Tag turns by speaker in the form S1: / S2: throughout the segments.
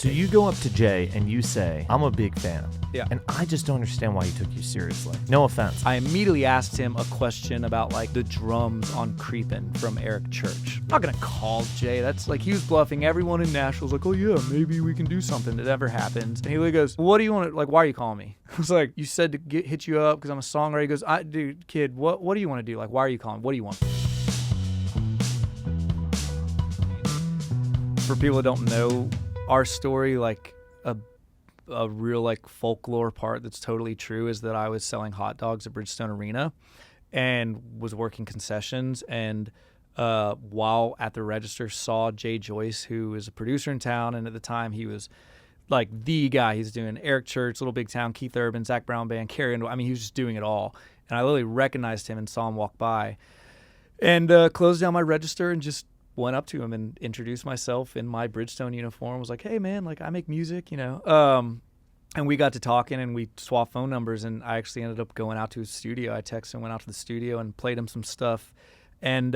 S1: So you go up to Jay and you say, I'm a big fan.
S2: Yeah.
S1: And I just don't understand why he took you seriously. No offense.
S2: I immediately asked him a question about like the drums on Creepin' from Eric Church. I'm not gonna call Jay. That's like, he was bluffing. Everyone in Nashville's like, oh yeah, maybe we can do something. That never happens. And he literally goes, what do you want to, like, why are you calling me? I was like, you said to hit you up because I'm a songwriter. He goes, dude, kid, what do you want to do? Like, why are you calling? What do you want? For people that don't know our story, like a real like folklore part that's totally true is that I was selling hot dogs at Bridgestone Arena and was working concessions, and while at the register saw Jay Joyce, who is a producer in town, and at the time he was like the guy. He's doing Eric Church, Little Big Town, Keith Urban, Zach Brown Band, Carrie Underwood. I mean, he was just doing it all. And I literally recognized him and saw him walk by and closed down my register and just went up to him and introduced myself in my Bridgestone uniform. Was like, hey man, like I make music, you know. And we got to talking and we swapped phone numbers, and I actually ended up going out to his studio. I texted him, went out to the studio and played him some stuff. And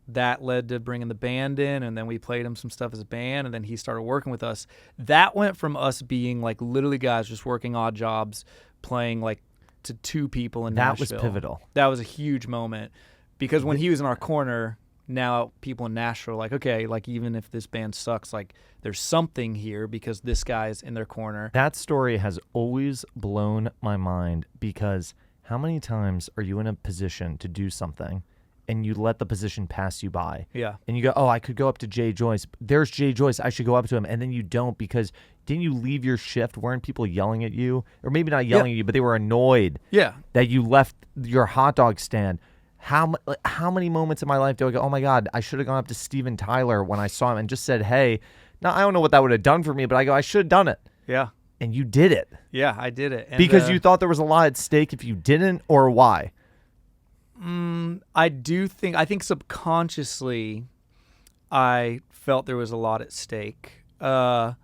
S2: that led to bringing the band in, and then we played him some stuff as a band, and then he started working with us. That went from us being like literally guys just working odd jobs, playing like to two people in Nashville.
S1: That was pivotal.
S2: That was a huge moment, because when he was in our corner, now people in Nashville are like, okay, like even if this band sucks, like there's something here because this guy's in their corner.
S1: That story has always blown my mind, because how many times are you in a position to do something and you let the position pass you by?
S2: Yeah.
S1: And you go, oh, I could go up to Jay Joyce. There's Jay Joyce. I should go up to him. And then you don't, because didn't you leave your shift? Weren't people yelling at you? Or maybe not yelling at you, but they were annoyed that you left your hot dog stand. How many moments in my life do I go, oh my God, I should have gone up to Steven Tyler when I saw him and just said, hey. Now, I don't know what that would have done for me, but I go, I should have done it.
S2: Yeah.
S1: And you did it.
S2: Yeah, I did it. And,
S1: because you thought there was a lot at stake if you didn't, or why?
S2: I think subconsciously I felt there was a lot at stake. But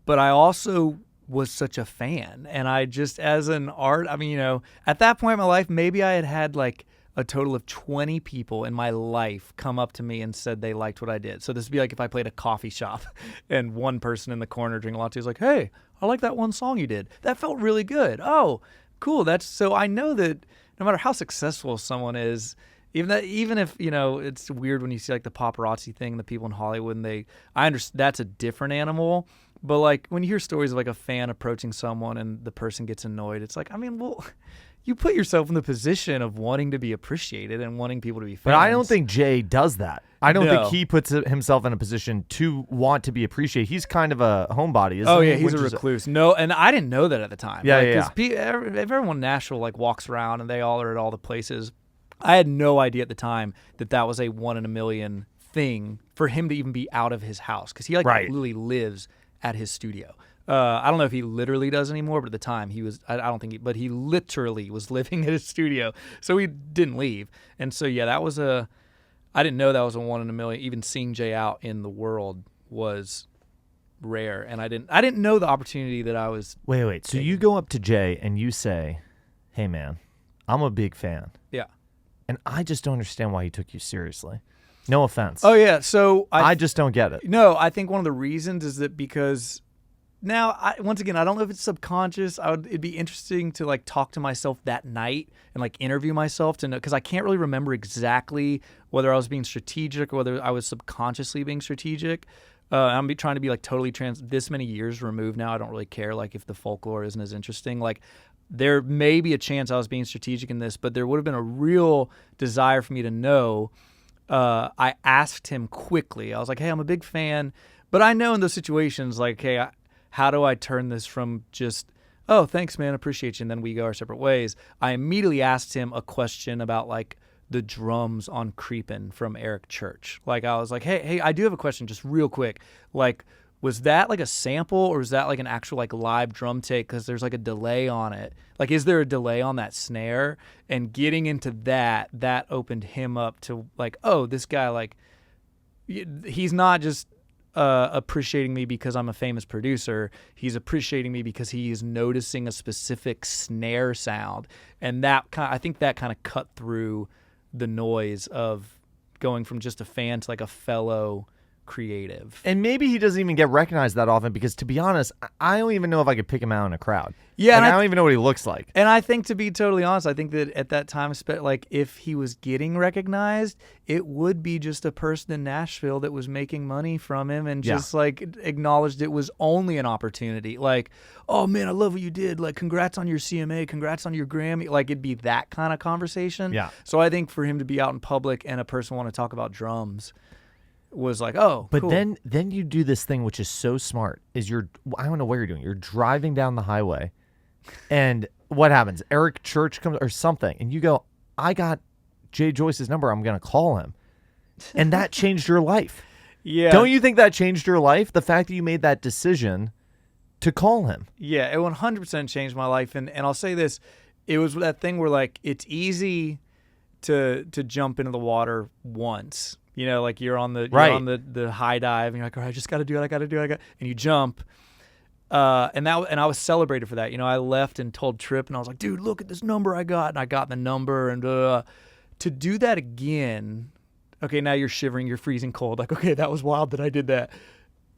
S2: I also was such a fan. And I just, as an art, I mean, you know, at that point in my life, maybe I had like a total of 20 people in my life come up to me and said they liked what I did. So this would be like if I played a coffee shop and one person in the corner drinking latte is like, hey, I like that one song you did. That felt really good. Oh, cool. So I know that no matter how successful someone is, even if, you know, it's weird when you see like the paparazzi thing, the people in Hollywood, and I understand that's a different animal. But like when you hear stories of like a fan approaching someone and the person gets annoyed, it's like, I mean, well, you put yourself in the position of wanting to be appreciated and wanting people to be fans.
S1: But I don't think Jay does that. I don't think he puts himself in a position to want to be appreciated. He's kind of a homebody, isn't he?
S2: Oh, yeah, he's a recluse. No, and I didn't know that at the time.
S1: Yeah,
S2: like, because everyone in Nashville like walks around and they all are at all the places. I had no idea at the time that was a 1 in a million thing for him to even be out of his house, because he like literally lives at his studio. I don't know if he literally does anymore, but at the time he was, I don't think he, but he literally was living at his studio. So he didn't leave. And so, yeah, I didn't know that was a 1 in a million. Even seeing Jay out in the world was rare. And I didn't know the opportunity that I was.
S1: Wait. So you go up to Jay and you say, hey man, I'm a big fan.
S2: Yeah. And
S1: I just don't understand why he took you seriously. No offense.
S2: Oh yeah. So
S1: I just don't get it.
S2: No, I think one of the reasons is that because now, once again, I don't know if it's subconscious. It'd be interesting to like talk to myself that night and like interview myself to know, because I can't really remember exactly whether I was being strategic or whether I was subconsciously being strategic. I'm trying to be like totally this many years removed now. I don't really care like if the folklore isn't as interesting. Like there may be a chance I was being strategic in this, but there would have been a real desire for me to know. I asked him quickly. I was like, hey, I'm a big fan, but I know in those situations, like, hey, how do I turn this from just, oh, thanks, man, appreciate you, and then we go our separate ways? I immediately asked him a question about, like, the drums on Creepin' from Eric Church. Like, I was like, hey, I do have a question just real quick. Like, was that, like, a sample, or was that, like, an actual, like, live drum take? Because there's, like, a delay on it. Like, is there a delay on that snare? And getting into that opened him up to, like, oh, this guy, like, he's not just appreciating me because I'm a famous producer. He's appreciating me because he is noticing a specific snare sound, and I think that kind of cut through the noise of going from just a fan to like a fellow creative.
S1: And maybe he doesn't even get recognized that often because, to be honest, I don't even know if I could pick him out in a crowd.
S2: Yeah,
S1: and I don't even know what he looks like.
S2: And I think, to be totally honest, I think that at that time, like if he was getting recognized, it would be just a person in Nashville that was making money from him and just like acknowledged it was only an opportunity. Like, oh man, I love what you did. Like, congrats on your CMA, congrats on your Grammy. Like, it'd be that kind of conversation.
S1: Yeah.
S2: So I think for him to be out in public and a person want to talk about drums was like, oh,
S1: but
S2: cool.
S1: then you do this thing which is so smart. I don't know what you're doing. You're driving down the highway. And what happens? Eric Church comes or something, and you go, I got Jay Joyce's number. I'm going to call him. And that changed your life.
S2: Yeah.
S1: Don't you think that changed your life? The fact that you made that decision to call him.
S2: Yeah, it 100% changed my life. And I'll say this. It was that thing where, like, it's easy to jump into the water once. You know, like you're on the high dive, and you're like, all right, I just got to do it. And you jump. And I was celebrated for that. You know, I left and told Tripp, and I was like, dude, look at this number I got. And I got the number. And to do that again, okay, now you're shivering, you're freezing cold. Like, okay, that was wild that I did that.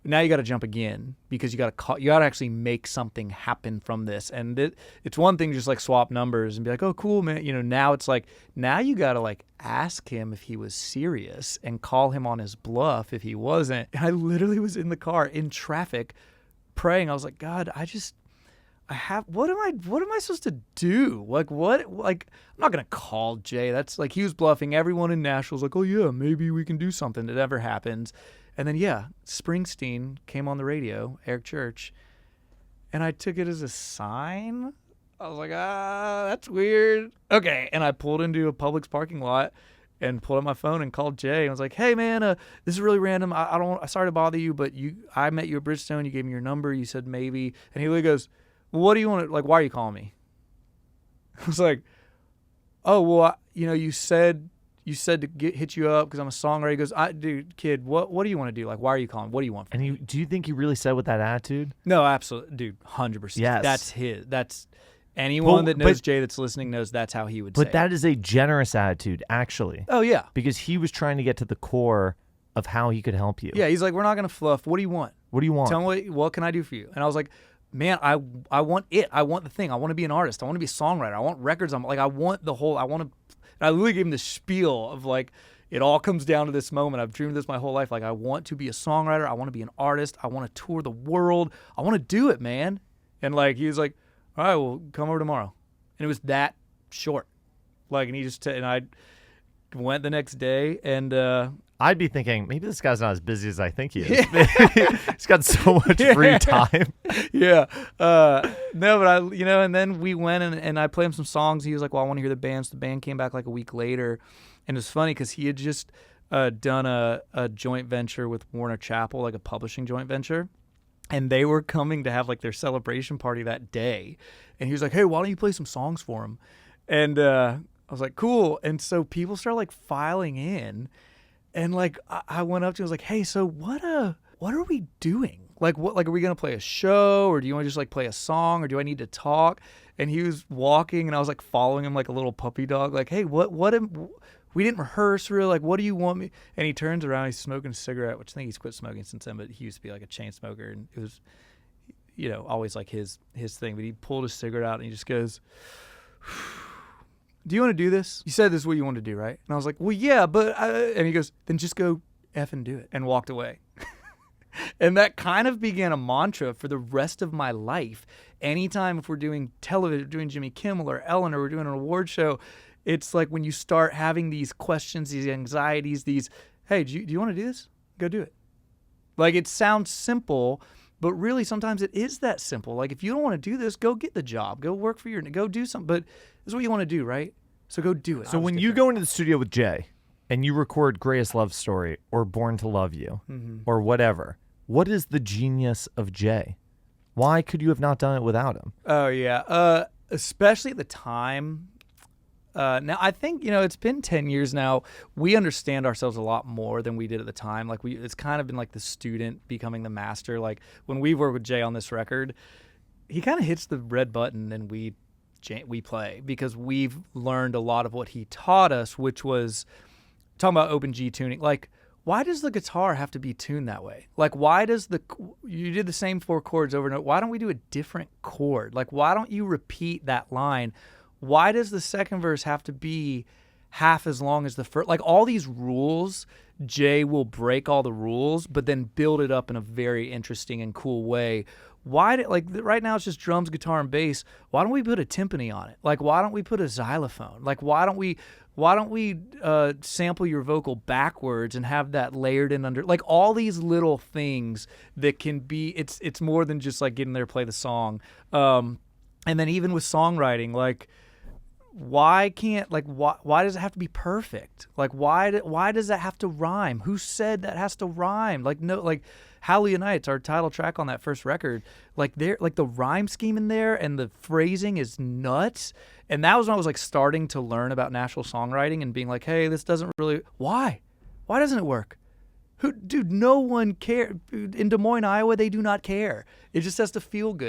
S2: Now you got to jump again because you got to actually make something happen from this. And it's one thing just like swap numbers and be like, oh, cool, man. You know, now it's like, now you got to like ask him if he was serious and call him on his bluff if he wasn't. And I literally was in the car in traffic praying. I was like, God, what am I supposed to do? Like, I'm not going to call Jay. That's like, he was bluffing. Everyone in Nashville's like, oh yeah, maybe we can do something. It never happens. And then, Springsteen came on the radio, Eric Church, and I took it as a sign. I was like, that's weird. Okay. And I pulled into a Publix parking lot and pulled up my phone and called Jay. I was like, hey man, this is really random. I sorry to bother you, but I met you at Bridgestone. You gave me your number. You said maybe. And he literally goes, well, what do you want to, like, why are you calling me? I was like, oh, well, you said to hit you up because I'm a songwriter. He goes, dude, kid, what do you want to do? Like, why are you calling? What do you want from me?
S1: And do you think he really said with that attitude?
S2: No, absolutely. Dude, 100%.
S1: Yes.
S2: That's anyone that knows Jay that's listening knows that's how he would say it.
S1: But that is a generous attitude, actually.
S2: Oh, yeah.
S1: Because he was trying to get to the core of how he could help you.
S2: Yeah, he's like, we're not going to fluff. What do you want?
S1: What do you want?
S2: Tell me, what can I do for you? And I was like, man, I want it. I want the thing. I want to be an artist. I want to be a songwriter. I want records. I want the whole, and I literally gave him the spiel of like, it all comes down to this moment. I've dreamed this my whole life. Like, I want to be a songwriter. I want to be an artist. I want to tour the world. I want to do it, man. And like, he was like, all right, well, come over tomorrow. And it was that short. Like, and he just, and I went the next day, and
S1: I'd be thinking, maybe this guy's not as busy as I think he is. He's got so much free time.
S2: Yeah. No, but and then we went and I played him some songs. He was like, well, I want to hear the band. So the band came back like a week later. And it was funny because he had just done a joint venture with Warner Chappell, like a publishing joint venture. And they were coming to have like their celebration party that day. And he was like, hey, why don't you play some songs for him? And I was like, cool. And so people started like filing in. And like I went up to him, I was like, hey, so what are we doing? Like, what, like, are we going to play a show, or do you want to just like play a song, or do I need to talk? And he was walking, and I was like following him like a little puppy dog. Like, hey, we didn't rehearse really. Like, what do you want me? And he turns around, he's smoking a cigarette, which I think he's quit smoking since then, but he used to be like a chain smoker, and it was, always like his thing. But he pulled his cigarette out, and he just goes, do you want to do this? You said this is what you want to do, right? And I was like, well, yeah, but and he goes, then just go effing do it, and walked away. And that kind of began a mantra for the rest of my life. Anytime if we're doing television, doing Jimmy Kimmel or Ellen, or we're doing an award show, it's like when you start having these questions, these anxieties, hey, do you want to do this? Go do it. Like, it sounds simple, but really sometimes it is that simple. Like, if you don't want to do this, go get the job. Go work for go do something. But this is what you want to do, right? So go do it.
S1: So when you go into the studio with Jay and you record Greatest Love Story or Born to Love You or whatever, what is the genius of Jay? Why could you have not done it without him?
S2: Oh, yeah. Especially at the time. Now, I think, it's been 10 years now. We understand ourselves a lot more than we did at the time. Like, it's kind of been like the student becoming the master. Like, when we work with Jay on this record, he kind of hits the red button and we play, because we've learned a lot of what he taught us, which was talking about open G tuning. Like, why does the guitar have to be tuned that way? Like, why does you did the same 4 chords over and over. Why don't we do a different chord? Like, why don't you repeat that line? Why does the second verse have to be half as long as the first? Like, all these rules, Jay will break all the rules, but then build it up in a very interesting and cool way. Right now it's just drums, guitar, and bass. Why don't we put a timpani on it? Like, why don't we put a xylophone? Like, why don't we sample your vocal backwards and have that layered in under, like, all these little things that can be, it's more than just like getting there, play the song. And then even with songwriting, like, why does it have to be perfect? Like, why does that have to rhyme? Who said that has to rhyme? Like, no, like Hallelujah Nights, our title track on that first record, like the rhyme scheme in there and the phrasing is nuts. And that was when I was like starting to learn about Nashville songwriting and being like, hey, this doesn't really, why doesn't it work? Dude, no one cares. In Des Moines, Iowa, they do not care. It just has to feel good.